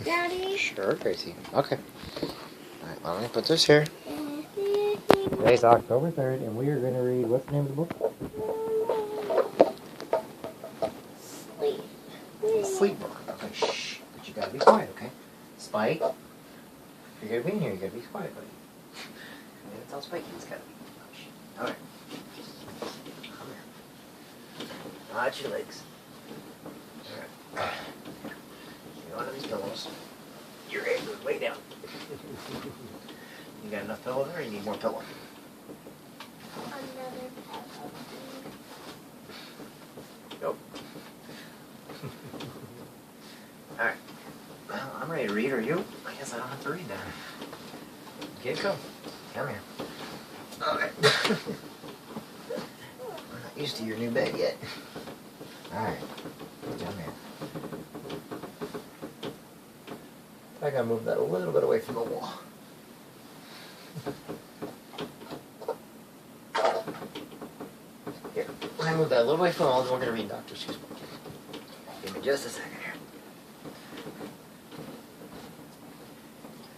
Daddy? Sure, Gracie. Okay. Alright, let me put this here. Today's October 3rd, and we are going to read, what's the name of the book? Sleep. Sleep book. Okay, shh. But you gotta be quiet, okay? Spike, if you're gonna be in here, you gotta be quiet, buddy. I'm gonna tell Spike he's gotta be quiet. Alright. Come here. Watch your legs. Alright. Get one of these pillows. Your head goes way down. You got enough pillow there, or you need more pillow? Another pillow. Nope. Alright. Well, I'm ready to read, are you? I guess I don't have to read now. Okay, go. Come here. Okay. I'm not used to your new bed yet. Alright. Come here. I gotta move that a little bit away from the wall. Here. When I move that a little away from the wall, then we're gonna read Dr. Seuss book. Give me just a second here.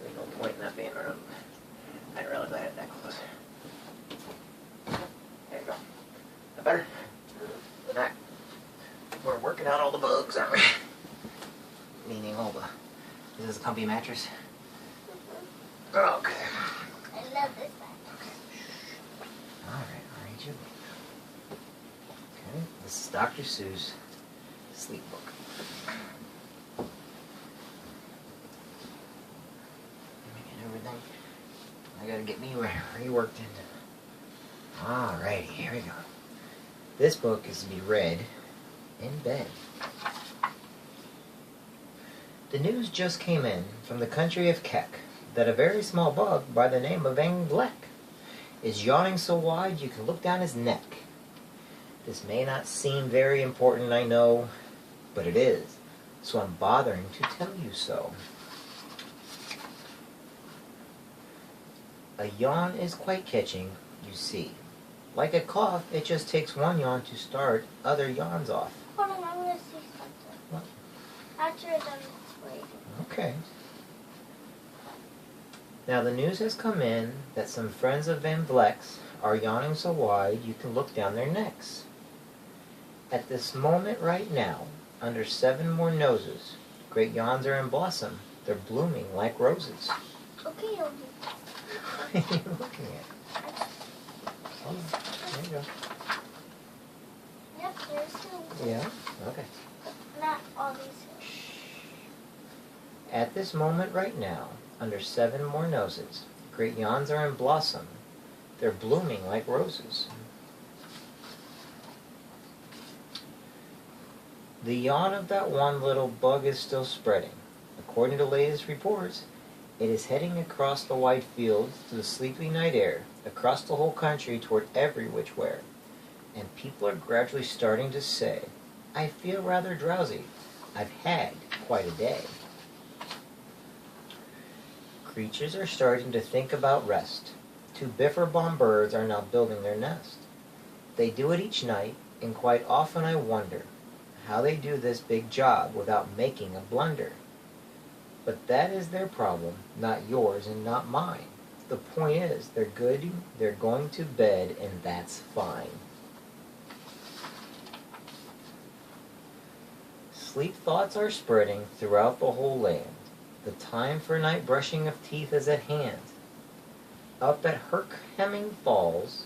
There's no point in that being around. I didn't realize I had that close. There you go. That better? Alright. We're working out all the bugs, aren't we? Meaning all the... Is this a comfy mattress? Okay. I love this one. Okay. Alright, I'll read you. Okay. This is Dr. Seuss' sleep book. Everything. I gotta get me reworked into. Alrighty, here we go. This book is to be read in bed. The news just came in from the country of Keck that a very small bug by the name of Van Vleck is yawning so wide you can look down his neck. This may not seem very important, I know, but it is, so I'm bothering to tell you so. A yawn is quite catching, you see. Like a cough, it just takes one yawn to start other yawns off. Hold on, I want to see something. What? After it's done explaining. Okay. Now the news has come in that some friends of Van Vleck's are yawning so wide you can look down their necks. At this moment right now, under 7 more noses, great yawns are in blossom. They're blooming like roses. Okay, Yogi. What are you looking at? Oh, there you go. Yep, there's two. Yeah? Okay. Not all these two. At this moment right now, under 7 more noses, great yawns are in blossom. They're blooming like roses. The yawn of that one little bug is still spreading. According to latest reports, it is heading across the wide fields to the sleepy night air, across the whole country toward every which where. And people are gradually starting to say, I feel rather drowsy. I've had quite a day. Creatures are starting to think about rest. 2 biffer-bomb birds are now building their nest. They do it each night, and quite often I wonder how they do this big job without making a blunder. But that is their problem, not yours and not mine. The point is, they're good, they're going to bed, and that's fine. Sleep thoughts are spreading throughout the whole land. The time for night brushing of teeth is at hand. Up at Herkhammer Falls,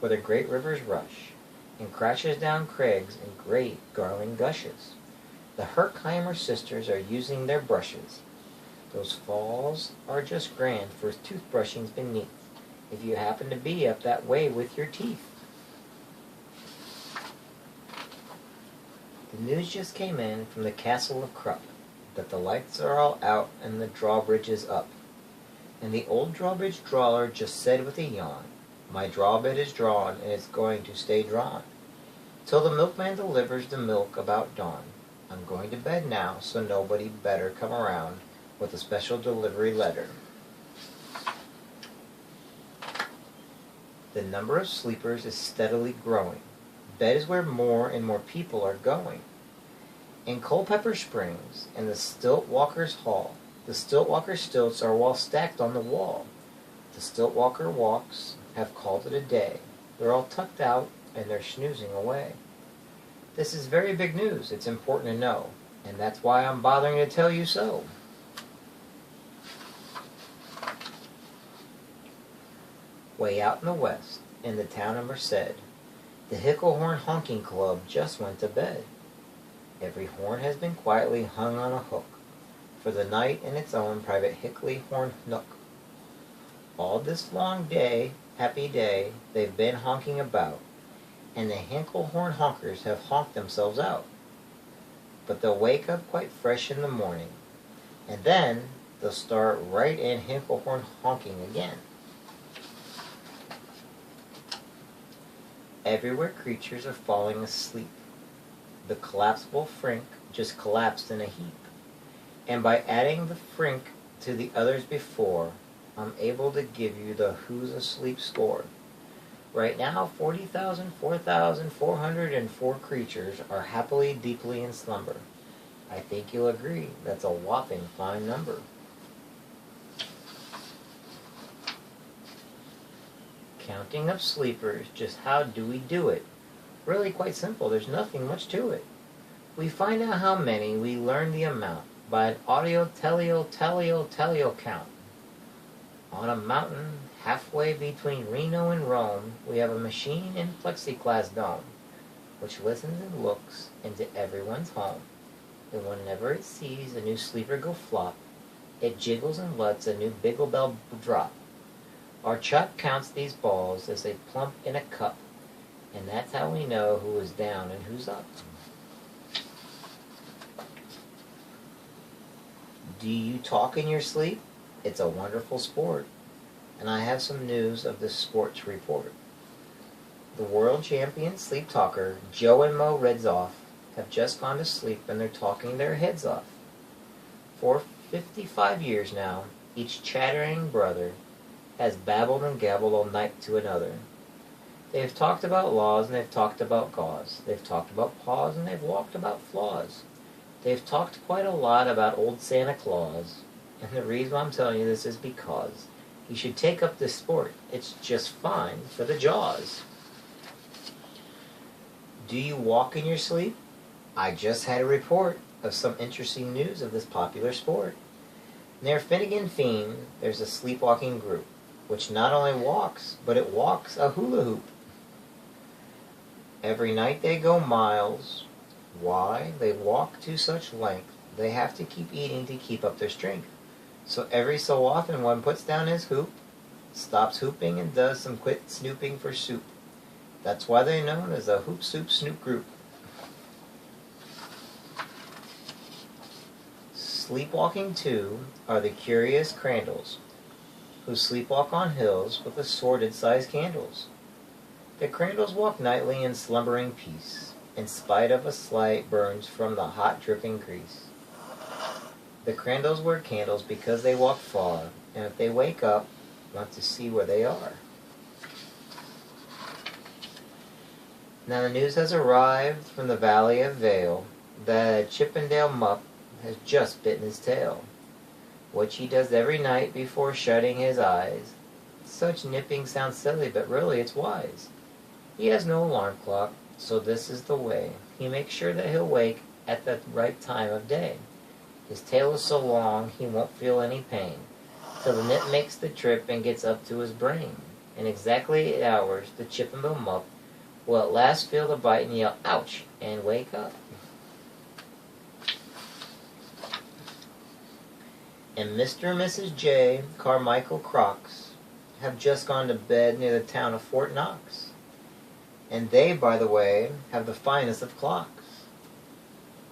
where the great rivers rush, and crashes down crags in great garling gushes, the Herkheimer sisters are using their brushes. Those falls are just grand for toothbrushings beneath, if you happen to be up that way with your teeth. The news just came in from the castle of Krupp that the lights are all out and the drawbridge is up. And the old drawbridge drawer just said with a yawn, my drawbridge is drawn and it's going to stay drawn till the milkman delivers the milk about dawn. I'm going to bed now, so nobody better come around with a special delivery letter. The number of sleepers is steadily growing. Bed is where more and more people are going. In Culpeper Springs, in the Stiltwalker's Hall, the Stiltwalker stilts are well stacked on the wall. The Stiltwalker walks have called it a day. They're all tucked out, and they're snoozing away. This is very big news. It's important to know, and that's why I'm bothering to tell you so. Way out in the west, in the town of Merced, the Hicklehorn Honking Club just went to bed. Every horn has been quietly hung on a hook for the night in its own private Hickley horn nook. All this long day, happy day, they've been honking about, and the Hicklehorn honkers have honked themselves out. But they'll wake up quite fresh in the morning, and then they'll start right in Hicklehorn honking again. Everywhere creatures are falling asleep. The collapsible frink just collapsed in a heap. And by adding the frink to the others before, I'm able to give you the who's asleep score. Right now, 40,004,404 creatures are happily, deeply in slumber. I think you'll agree that's a whopping fine number. Counting of sleepers, just how do we do it? Really quite simple, there's nothing much to it. We find out how many, we learn the amount, by an audio-teleo count. On a mountain, halfway between Reno and Rome, we have a machine in plexiglass dome, which listens and looks into everyone's home. And whenever it sees a new sleeper go flop, it jiggles and lets a new Biggle Bell drop. Our chop counts these balls as they plump in a cup, and that's how we know who is down and who's up. Do you talk in your sleep? It's a wonderful sport, and I have some news of this sport to report. The world champion sleep talker, Joe and Mo Redzoff, have just gone to sleep and they're talking their heads off. For 55 years now, each chattering brother has babbled and gabbled all night to another. They've talked about laws and they've talked about gauze. They've talked about paws and they've walked about flaws. They've talked quite a lot about old Santa Claus. And the reason I'm telling you this is because you should take up this sport. It's just fine for the jaws. Do you walk in your sleep? I just had a report of some interesting news of this popular sport. Near Finnegan Feen, there's a sleepwalking group, which not only walks, but it walks a hula hoop. Every night they go miles. Why? They walk to such length, they have to keep eating to keep up their strength. So every so often one puts down his hoop, stops hooping and does some quick snooping for soup. That's why they're known as a Hoop Soup Snoop group. Sleepwalking too are the curious Crandalls, who sleepwalk on hills with assorted-sized candles. The Crandalls walk nightly in slumbering peace, in spite of a slight burns from the hot dripping grease. The Crandalls wear candles because they walk far, and if they wake up, want to see where they are. Now the news has arrived from the Valley of Vale that a Chippendale mupp has just bitten his tail, which he does every night before shutting his eyes. Such nipping sounds silly, but really it's wise. He has no alarm clock, so this is the way. He makes sure that he'll wake at the right time of day. His tail is so long he won't feel any pain, till the nip makes the trip and gets up to his brain. In exactly 8 hours, the Chippendale mupp will at last feel the bite and yell, "Ouch!" and wake up. And Mr. and Mrs. J. Carmichael Crocs have just gone to bed near the town of Fort Knox. And they, by the way, have the finest of clocks.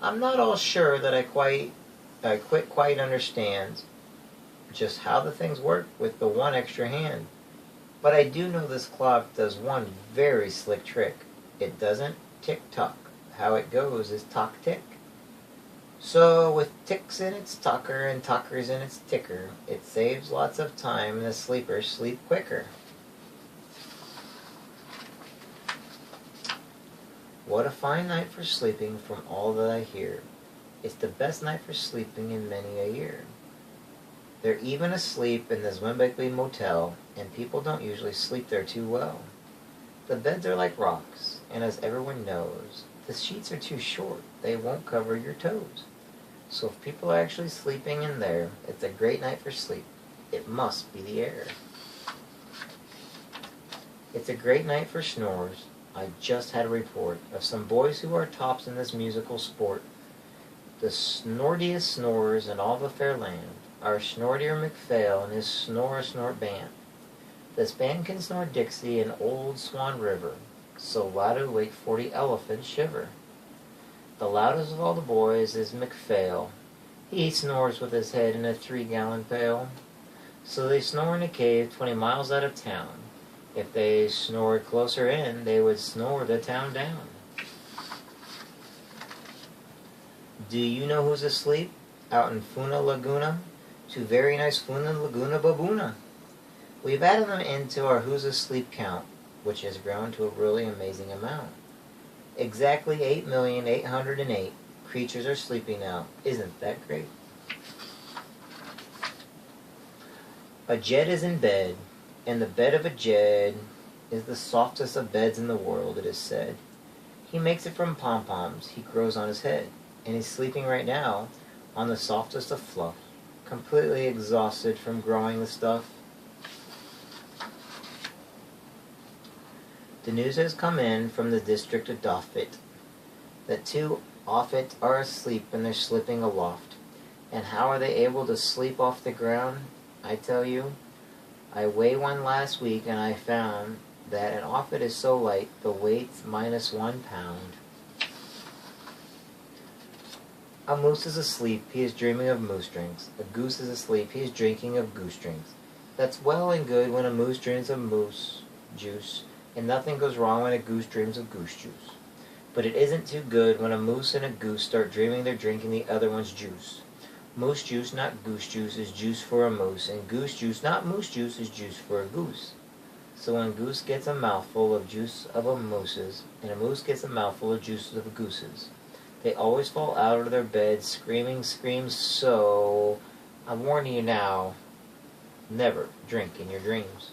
I'm not all sure that I quite understand just how the things work with the one extra hand. But I do know this clock does one very slick trick. It doesn't tick-tock. How it goes is tock-tick. So with ticks in its tocker and tockers in its ticker, it saves lots of time and the sleepers sleep quicker. What a fine night for sleeping from all that I hear. It's the best night for sleeping in many a year. They're even asleep in this Wimbledon motel, and people don't usually sleep there too well. The beds are like rocks, and as everyone knows, the sheets are too short. They won't cover your toes. So if people are actually sleeping in there, it's a great night for sleep. It must be the air. It's a great night for snores. I just had a report of some boys who are tops in this musical sport. The snortiest snorers in all the fair land are Snortier McPhail and his Snore-a-Snort band. This band can snore Dixie and Old Swan River, so loud it'll wake 40 elephants shiver. The loudest of all the boys is McPhail. He snores with his head in a 3-gallon pail. So they snore in a cave 20 miles out of town. If they snored closer in, they would snore the town down. Do you know who's asleep? Out in Funa Laguna? 2 very nice Funa Laguna Babuna. We've added them into our Who's Asleep count, which has grown to a really amazing amount. Exactly 8,808 creatures are sleeping now. Isn't that great? A Jed is in bed, and the bed of a Jed is the softest of beds in the world, it is said. He makes it from pom-poms he grows on his head, and he's sleeping right now on the softest of fluff, completely exhausted from growing the stuff. The news has come in from the district of Doffit that 2 Offit are asleep and they're slipping aloft. And how are they able to sleep off the ground? I tell you, I weighed one last week and I found that an Offit is so light the weight's -1 pound. A moose is asleep, he is dreaming of moose drinks. A goose is asleep, he is drinking of goose drinks. That's well and good when a moose dreams of moose juice, and nothing goes wrong when a goose dreams of goose juice. But it isn't too good when a moose and a goose start dreaming they're drinking the other one's juice. Moose juice, not goose juice, is juice for a moose, and goose juice, not moose juice, is juice for a goose. So when a goose gets a mouthful of juice of a moose's, and a moose gets a mouthful of juice of a goose's, they always fall out of their beds screaming screams, so I'm warning you now, never drink in your dreams.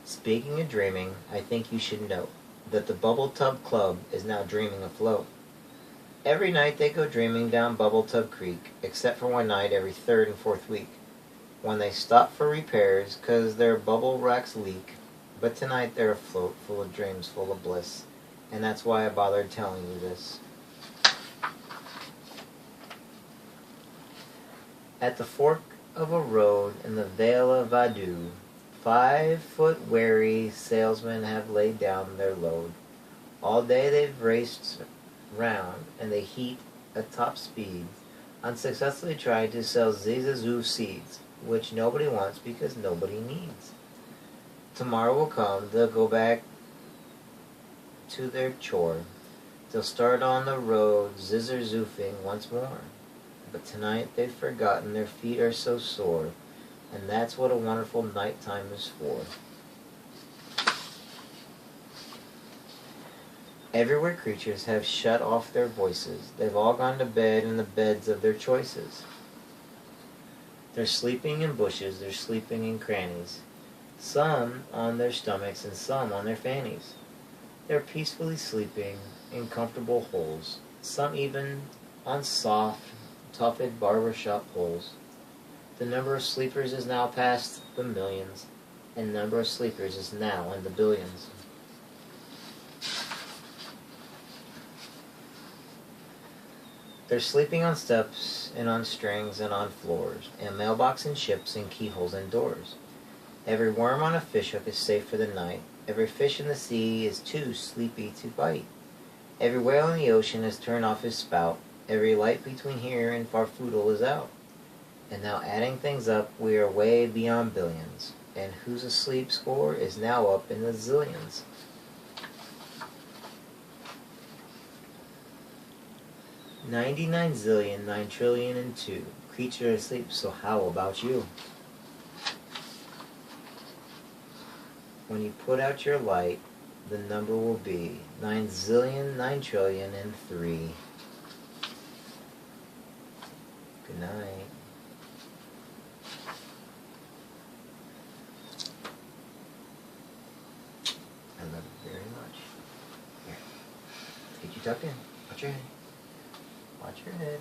Speaking of dreaming, I think you should know that the Bubble Tub Club is now dreaming afloat. Every night they go dreaming down Bubble Tub Creek, except for one night every 3rd and 4th week, when they stop for repairs 'cause their bubble racks leak. But tonight they're afloat, full of dreams, full of bliss, and that's why I bothered telling you this. At the fork of a road in the Vale of Vaduz, 5-foot weary salesmen have laid down their load. All day they've raced round, and they heat at top speed, unsuccessfully trying to sell zizazoo seeds, which nobody wants because nobody needs. Tomorrow will come, they'll go back to their chore. They'll start on the road zizzer-zoofing once more. But tonight they've forgotten their feet are so sore, and that's what a wonderful nighttime is for. Everywhere creatures have shut off their voices. They've all gone to bed in the beds of their choices. They're sleeping in bushes, they're sleeping in crannies, some on their stomachs and some on their fannies. They're peacefully sleeping in comfortable holes, some even on soft, tufted barbershop poles. The number of sleepers is now past the millions, and the number of sleepers is now in the billions. They're sleeping on steps and on strings and on floors, and mailbox and ships and keyholes and doors. Every worm on a fishhook is safe for the night. Every fish in the sea is too sleepy to bite. Every whale in the ocean has turned off his spout. Every light between here and Farfoodle is out. And now adding things up, we are way beyond billions. And Who's Asleep score is now up in the zillions. $99,000,000,9,000,000,002 creatures are asleep, so how about you? When you put out your light, the number will be 9,000,000,009,000,003. Good night. I love you very much. Here. Get you tucked in. Watch your head. Watch your head.